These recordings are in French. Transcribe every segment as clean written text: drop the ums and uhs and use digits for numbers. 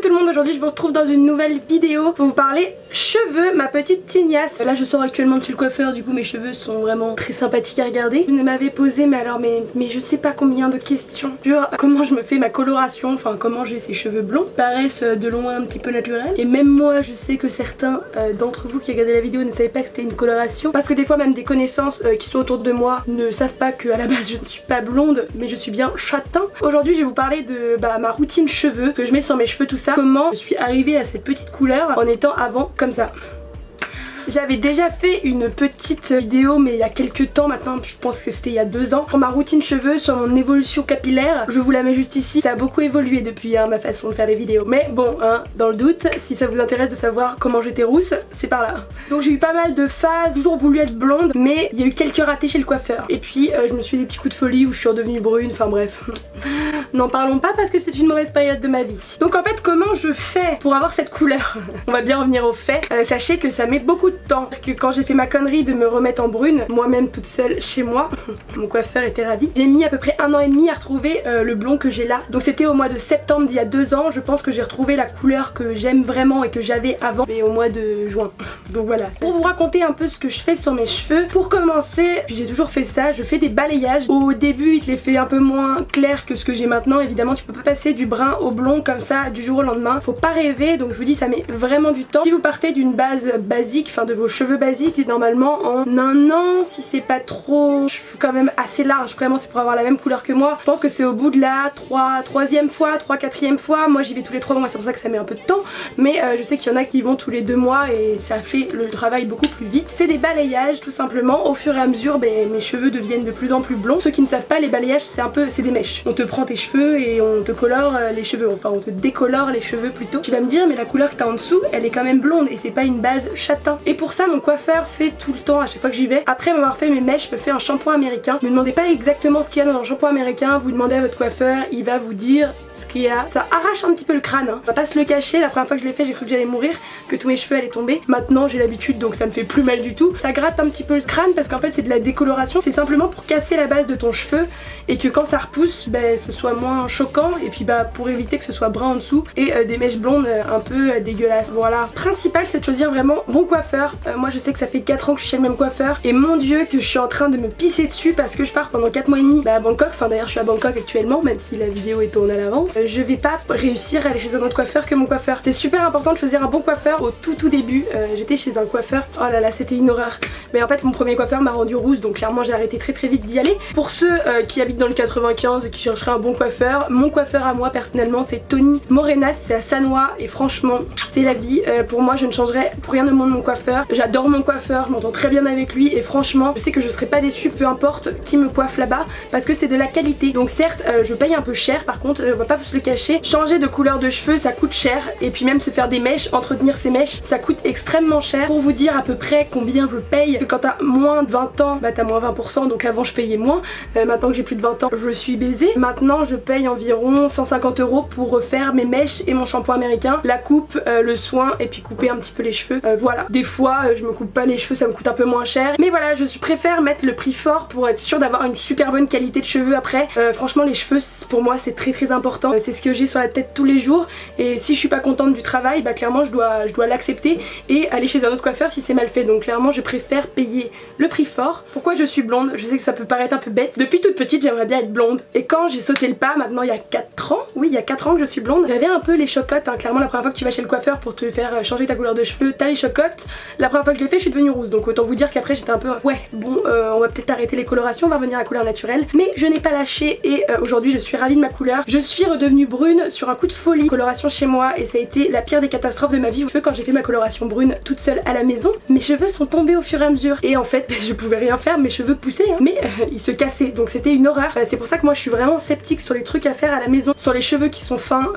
tout le monde, aujourd'hui je vous retrouve dans une nouvelle vidéo pour vous parler cheveux, ma petite tignasse. Là je sors actuellement de chez le coiffeur, du coup mes cheveux sont vraiment très sympathiques à regarder. Vous m'avez posé mais je sais pas combien de questions sur comment je me fais ma coloration, enfin comment j'ai ces cheveux blonds. Ils paraissent de loin un petit peu naturels et même moi je sais que certains d'entre vous qui regardez la vidéo ne savaient pas que c'était une coloration, parce que des fois même des connaissances qui sont autour de moi ne savent pas qu'à la base je ne suis pas blonde mais je suis bien châtain. Aujourd'hui je vais vous parler de ma routine cheveux que je mets sur mes cheveux, tout ça, comment je suis arrivée à cette petite couleur en étant avant comme ça. J'avais déjà fait une petite vidéo mais il y a quelques temps maintenant, je pense que c'était il y a 2 ans, pour ma routine cheveux, sur mon évolution capillaire. Je vous la mets juste ici, ça a beaucoup évolué depuis ma façon de faire les vidéos. Mais bon, dans le doute, si ça vous intéresse de savoir comment j'étais rousse, c'est par là. Donc j'ai eu pas mal de phases, toujours voulu être blonde, mais il y a eu quelques ratés chez le coiffeur. Et puis je me suis fait des petits coups de folie où je suis redevenue brune, enfin bref. N'en parlons pas parce que c'est une mauvaise période de ma vie. Donc en fait, comment je fais pour avoir cette couleur? On va bien revenir aux faits. Sachez que ça met beaucoup de temps, que quand j'ai fait ma connerie de me remettre en brune moi-même toute seule chez moi, mon coiffeur était ravi, j'ai mis à peu près 1 an et demi à retrouver le blond que j'ai là. Donc c'était au mois de septembre d'il y a 2 ans, je pense que j'ai retrouvé la couleur que j'aime vraiment et que j'avais avant, mais au mois de juin. Donc voilà, pour vous raconter un peu ce que je fais sur mes cheveux. Pour commencer, puis j'ai toujours fait ça, je fais des balayages. Au début il te les fait un peu moins clair que ce que j'ai maintenant, évidemment tu peux pas passer du brun au blond comme ça du jour au lendemain, faut pas rêver, donc je vous dis ça met vraiment du temps. Si vous partez d'une base basique, enfin de vos cheveux basiques, normalement en 1 an, si c'est pas trop, je suis quand même assez large, vraiment c'est pour avoir la même couleur que moi. Je pense que c'est au bout de la 3e fois, 4e fois, moi j'y vais tous les 3 mois, c'est pour ça que ça met un peu de temps, mais je sais qu'il y en a qui vont tous les 2 mois et ça fait le travail beaucoup plus vite. C'est des balayages tout simplement, au fur et à mesure mes cheveux deviennent de plus en plus blonds. Ceux qui ne savent pas, les balayages c'est des mèches, on te prend tes cheveux et on te colore les cheveux, enfin on te décolore les cheveux plutôt. Tu vas me dire mais la couleur que t'as en dessous elle est quand même blonde et c'est pas une base châtain, et pour ça mon coiffeur fait tout le temps, à chaque fois que j'y vais, après m'avoir fait mes mèches, me fait un shampoing américain. Ne demandez pas exactement ce qu'il y a dans un shampoing américain, vous demandez à votre coiffeur, il va vous dire ce qu'il y a. Ça arrache un petit peu le crâne, on va pas se le cacher, la première fois que je l'ai fait j'ai cru que j'allais mourir, que tous mes cheveux allaient tomber. Maintenant j'ai l'habitude donc ça me fait plus mal du tout. Ça gratte un petit peu le crâne parce qu'en fait c'est de la décoloration, c'est simplement pour casser la base de ton cheveu et que quand ça repousse ce soit moins choquant, et puis pour éviter que ce soit brun en dessous et des mèches blondes un peu dégueulasses. Voilà, principal c'est de choisir vraiment bon coiffeur. Moi je sais que ça fait 4 ans que je suis chez le même coiffeur et mon dieu que je suis en train de me pisser dessus parce que je pars pendant 4 mois et demi à Bangkok. Enfin d'ailleurs je suis à Bangkok actuellement, même si la vidéo est tournée à l'avance. Je vais pas réussir à aller chez un autre coiffeur que mon coiffeur. C'est super important de choisir un bon coiffeur au tout début. J'étais chez un coiffeur, oh là là c'était une horreur, mais en fait mon premier coiffeur m'a rendu rousse, donc clairement j'ai arrêté très vite d'y aller. Pour ceux qui habitent dans le 95 et qui chercheraient un bon coiffeur, mon coiffeur à moi personnellement c'est Tony Morenas, c'est à Sannois et franchement c'est la vie. Pour moi je ne changerais pour rien au monde mon coiffeur. J'adore mon coiffeur, je m'entends très bien avec lui et franchement je sais que je serai pas déçue peu importe qui me coiffe là-bas parce que c'est de la qualité. Donc certes je paye un peu cher, par contre on va pas se le cacher, changer de couleur de cheveux ça coûte cher, et puis même se faire des mèches, entretenir ces mèches ça coûte extrêmement cher. Pour vous dire à peu près combien je paye, que quand t'as moins de 20 ans t'as moins 20%, donc avant je payais moins, maintenant que j'ai plus de 20 ans je suis baisée. Maintenant je paye environ 150 € pour refaire mes mèches et mon shampoing américain, la coupe, le soin et puis couper un petit peu les cheveux. Voilà, des fois je me coupe pas les cheveux, ça me coûte un peu moins cher, mais voilà je préfère mettre le prix fort pour être sûre d'avoir une super bonne qualité de cheveux après. Franchement les cheveux pour moi c'est très important, c'est ce que j'ai sur la tête tous les jours, et si je suis pas contente du travail clairement je dois l'accepter et aller chez un autre coiffeur si c'est mal fait. Donc clairement je préfère payer le prix fort. Pourquoi je suis blonde? Je sais que ça peut paraître un peu bête, depuis toute petite j'aimerais bien être blonde, et quand j'ai sauté le pas maintenant il y a 4 ans, oui il y a 4 ans que je suis blonde, j'avais un peu les chocottes, clairement la première fois que tu vas chez le coiffeur pour te faire changer ta couleur de cheveux t'as les chocottes. La première fois que je l'ai fait je suis devenue rousse, donc autant vous dire qu'après j'étais un peu ouais bon on va peut-être arrêter les colorations, on va revenir à la couleur naturelle, mais je n'ai pas lâché et aujourd'hui je suis ravie de ma couleur. Je suis redevenue brune sur un coup de folie, coloration chez moi, et ça a été la pire des catastrophes de ma vie. Quand j'ai fait ma coloration brune toute seule à la maison, mes cheveux sont tombés au fur et à mesure et en fait je pouvais rien faire, mes cheveux poussaient mais ils se cassaient, donc c'était une horreur. C'est pour ça que moi je suis vraiment sceptique sur les trucs à faire à la maison, sur les cheveux qui sont fins.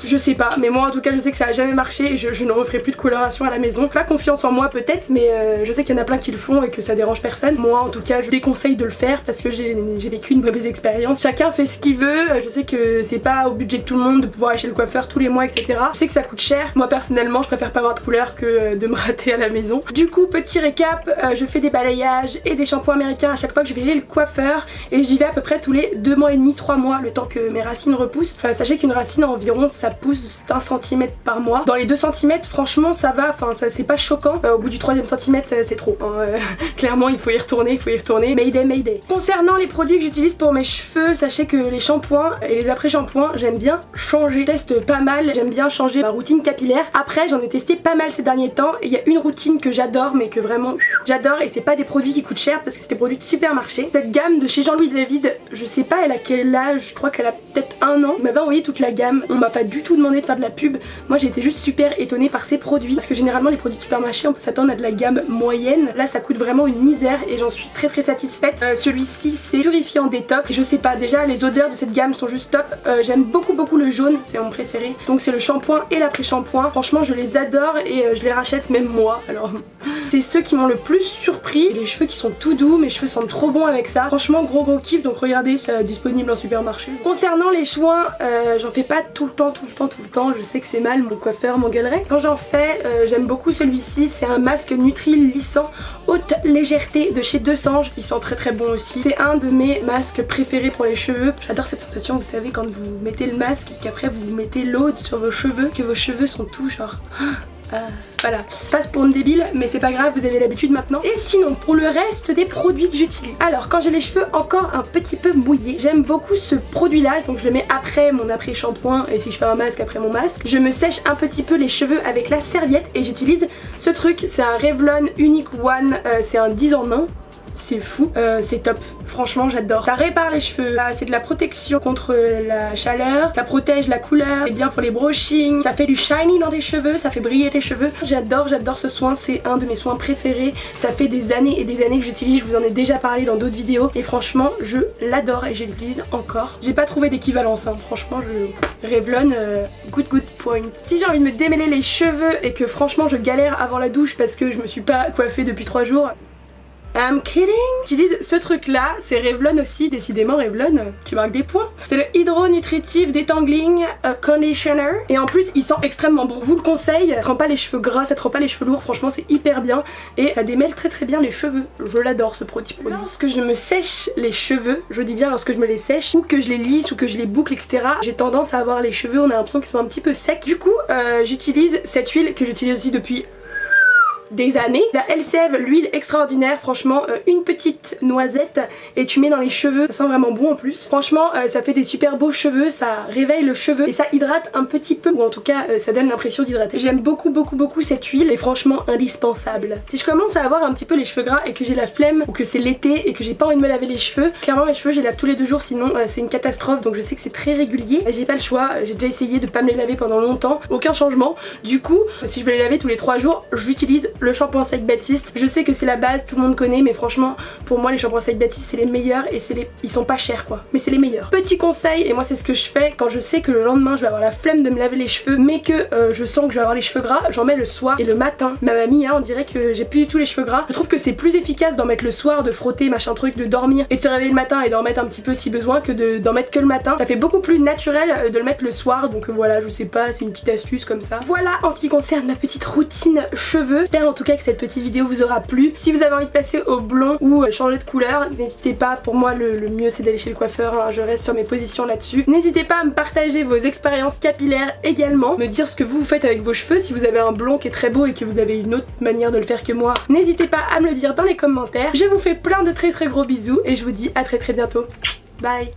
Je sais pas, mais moi en tout cas je sais que ça a jamais marché et je ne referai plus de coloration à la maison. Pas confiance en moi peut-être, mais je sais qu'il y en a plein qui le font et que ça dérange personne. Moi en tout cas je déconseille de le faire parce que j'ai vécu une mauvaise expérience. Chacun fait ce qu'il veut, je sais que c'est pas au budget de tout le monde de pouvoir aller chez le coiffeur tous les mois etc. Je sais que ça coûte cher, moi personnellement je préfère pas avoir de couleur que de me rater à la maison. Du coup petit récap, je fais des balayages et des shampoings américains à chaque fois que je vais chez le coiffeur, et j'y vais à peu près tous les 2 mois et demi, 3 mois, le temps que mes racines repoussent. Sachez qu'une racine environ ça pousse d'1 centimètre par mois. Dans les 2 cm franchement ça va, enfin ça c'est pas choquant. Au bout du 3e centimètre c'est trop hein. Clairement il faut y retourner, Mayday Mayday. Concernant les produits que j'utilise pour mes cheveux, sachez que les shampoings et les après-shampoings j'aime bien changer. Je teste pas mal, j'aime bien changer ma routine capillaire. Après j'en ai testé pas mal ces derniers temps et il y a une routine que j'adore mais que vraiment j'adore, et c'est pas des produits qui coûtent cher parce que c'est des produits de supermarché. Cette gamme de chez Jean-Louis David, je sais pas elle a quel âge, je crois qu'elle a peut-être 1 an. On m'avait envoyé toute la gamme, on m'a pas du tout demandé de faire de la pub. Moi j'ai été juste super étonnée par ces produits parce que généralement les produits de supermarché on peut s'attendre à de la gamme moyenne. Là ça coûte vraiment une misère et j'en suis très satisfaite. Celui-ci c'est purifiant détox. Je sais pas, déjà les odeurs de cette gamme sont juste top. J'aime beaucoup le jaune, c'est mon préféré. Donc c'est le shampoing et l'après-shampoing. Franchement je les adore et je les rachète même moi. Alors c'est ceux qui m'ont le plus surpris. Les cheveux qui sont tout doux, mes cheveux sentent trop bon avec ça. Franchement gros kiff, donc regardez, c'est disponible en supermarché. Concernant les soins, j'en fais pas tout le temps. Je sais que c'est mal, mon coiffeur m'engueulerait. Quand j'en fais, j'aime beaucoup celui-ci. C'est un masque Nutri lissant haute légèreté de chez Deux Sanges. Ils sont très bons aussi. C'est un de mes masques préférés pour les cheveux. J'adore cette sensation, vous savez, quand vous mettez le masque et qu'après vous mettez l'eau sur vos cheveux, que vos cheveux sont tout genre... Voilà, je passe pour une débile mais c'est pas grave, vous avez l'habitude maintenant. Et sinon pour le reste des produits que j'utilise, alors quand j'ai les cheveux encore un petit peu mouillés, j'aime beaucoup ce produit là, donc je le mets après mon après shampoing et si je fais un masque après mon masque. Je me sèche un petit peu les cheveux avec la serviette et j'utilise ce truc, c'est un Revlon Unique One, c'est un 10 en 1. C'est fou, c'est top, franchement j'adore. Ça répare les cheveux, c'est de la protection contre la chaleur, ça protège la couleur, c'est bien pour les brushings, ça fait du shiny dans tes cheveux, ça fait briller tes cheveux. J'adore ce soin, c'est un de mes soins préférés. Ça fait des années et des années que j'utilise, je vous en ai déjà parlé dans d'autres vidéos et franchement je l'adore et je l'utilise encore. J'ai pas trouvé d'équivalence hein. Franchement Revlon, good point. Si j'ai envie de me démêler les cheveux et que franchement je galère avant la douche parce que je me suis pas coiffée depuis 3 jours, I'm kidding. J'utilise ce truc là, c'est Revlon aussi, décidément Revlon, tu marques des points. C'est le Hydro Nutritive Detangling Conditioner et en plus il sent extrêmement bon, je vous le conseille. Ça te rend pas les cheveux gras, ça te rend pas les cheveux lourds, franchement c'est hyper bien et ça démêle très bien les cheveux. Je l'adore ce produit. Lorsque je me sèche les cheveux, je dis bien lorsque je me les sèche ou que je les lisse ou que je les boucle etc, j'ai tendance à avoir les cheveux, on a l'impression qu'ils sont un petit peu secs. Du coup j'utilise cette huile que j'utilise aussi depuis des années. La LCEV, l'huile extraordinaire, franchement une petite noisette et tu mets dans les cheveux, ça sent vraiment bon en plus. Franchement ça fait des super beaux cheveux, ça réveille le cheveu et ça hydrate un petit peu ou en tout cas ça donne l'impression d'hydrater. J'aime beaucoup cette huile et franchement indispensable. Si je commence à avoir un petit peu les cheveux gras et que j'ai la flemme ou que c'est l'été et que j'ai pas envie de me laver les cheveux, clairement mes cheveux je les lave tous les 2 jours sinon c'est une catastrophe, donc je sais que c'est très régulier. J'ai pas le choix, j'ai déjà essayé de pas me les laver pendant longtemps, aucun changement. Du coup si je veux les laver tous les 3 jours, j'utilise le shampoing Sec Baptiste. Je sais que c'est la base, tout le monde connaît, mais franchement pour moi les shampoings Sec Baptiste c'est les meilleurs et ils sont pas chers quoi, mais c'est les meilleurs. Petit conseil, et moi c'est ce que je fais quand je sais que le lendemain je vais avoir la flemme de me laver les cheveux mais que je sens que je vais avoir les cheveux gras, j'en mets le soir et le matin. Ma mamie hein, on dirait que j'ai plus du tout les cheveux gras. Je trouve que c'est plus efficace d'en mettre le soir, de frotter machin truc, de dormir et de se réveiller le matin et d'en mettre un petit peu si besoin que d'en mettre que le matin. Ça fait beaucoup plus naturel de le mettre le soir, donc voilà, je sais pas, c'est une petite astuce comme ça. Voilà en ce qui concerne ma petite routine cheveux. J'espère en tout cas que cette petite vidéo vous aura plu. Si vous avez envie de passer au blond ou changer de couleur, n'hésitez pas, pour moi le mieux c'est d'aller chez le coiffeur hein. Je reste sur mes positions là-dessus. N'hésitez pas à me partager vos expériences capillaires également, me dire ce que vous faites avec vos cheveux, si vous avez un blond qui est très beau et que vous avez une autre manière de le faire que moi, n'hésitez pas à me le dire dans les commentaires. Je vous fais plein de très gros bisous et je vous dis à très bientôt. Bye.